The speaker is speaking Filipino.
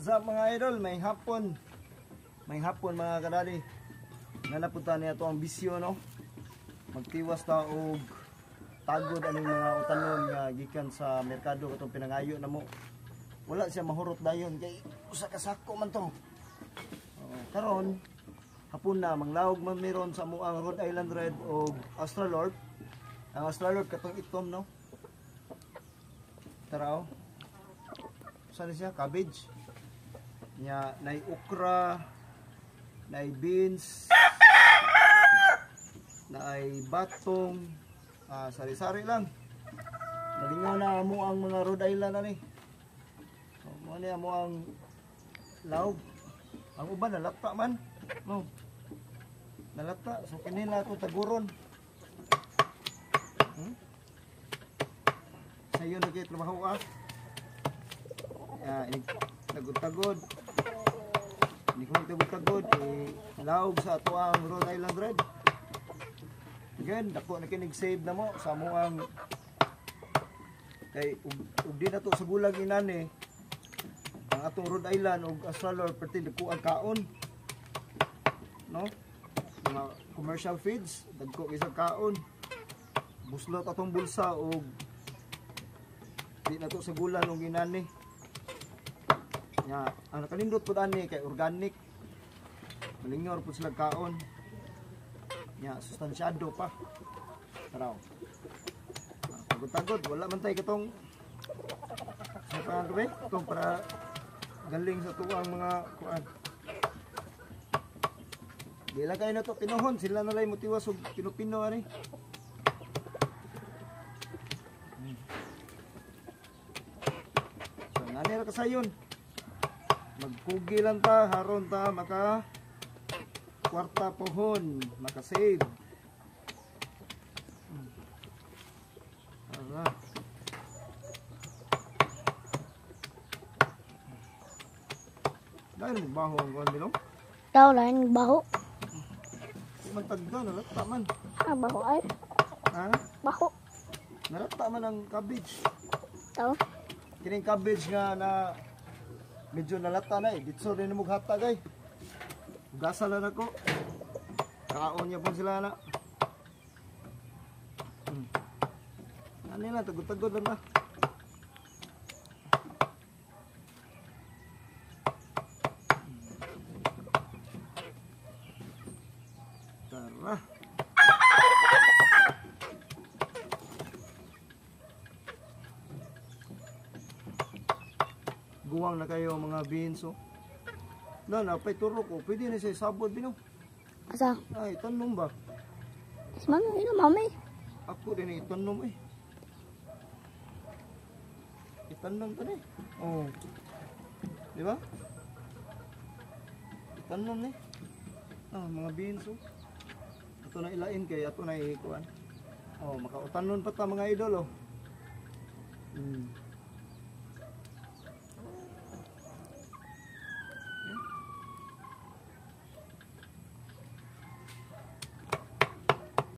What's up mga idol? May hapon mga kadali. Nanapunta niya to ang bisyo no. Magtiwas ta og tagod aning mga utanon nga gikan sa merkado katong pinangayo na mo. Wala siya mahurot dayon kay usa ka sako man to. Karon hapon na manglawog man meron sa amuang Rhode Island Red og Australorp. Ang Australorp katong itom no. Taraw. Saan siya? Cabbage. Nya nay okra, nay beans, nay batong, sari-sari lang. Nalingaw na mo ang mga Rhode Island ani. Mo ni mo ang laog. Ang uban nalata man. No. Nalata so kinila to taguron. Sayo na kay trabaho tagod-tagod. Hindi ko tagod-tagod laog sa ato ang Rhode Island Red. Again, dako na kinig-save na mo sa amuang kay ug di na to sa bulag inani ang atong Rhode Island ug Australorp perti dako ang kaon. No? Mga commercial feeds, dagko isa kaon. Buslot atong bulsa ug di na to sa bulan ug inani. Nya, ang nakalindot po ani kay organic. Malinyor po sila kaon. Nya, sustansyado pa. Taraw. Tagod-tagod, wala man tay katong sa panggabi, katong para galing sa tuwang mga kuan. Di lang kayo na to pinuhon, sila na lang motiwas og pinupino ani. So, ngani ra kasayon. Magpugi lang ta, haron ta maka kwarta pohon, maka save. Ara. Dahil magbaho ang kuwan bilong? Daw lain baho. Magtagda, nalata man. Baho ay. Ha? Baho. Nalata man ang cabbage. Daw. Kining cabbage nga na medyo nalata na ditso rin mo hatag ay. Gasa na nako. Kaon niya pa sila na. Ano na, tagod-tagod lang na. Tara. Guwang na kayo mga beans oh. Napay turok ko. Pwede na siya sabod bino. Asa? Ay, tanom ba? Isman ino mami. Ako din itanom eh. Itanom tani. Oh. Di ba? Itanom ni. Mga beans oh. Ito na ilain kay ato na ikuan. Oh, makautanon pa ta mga idol oh.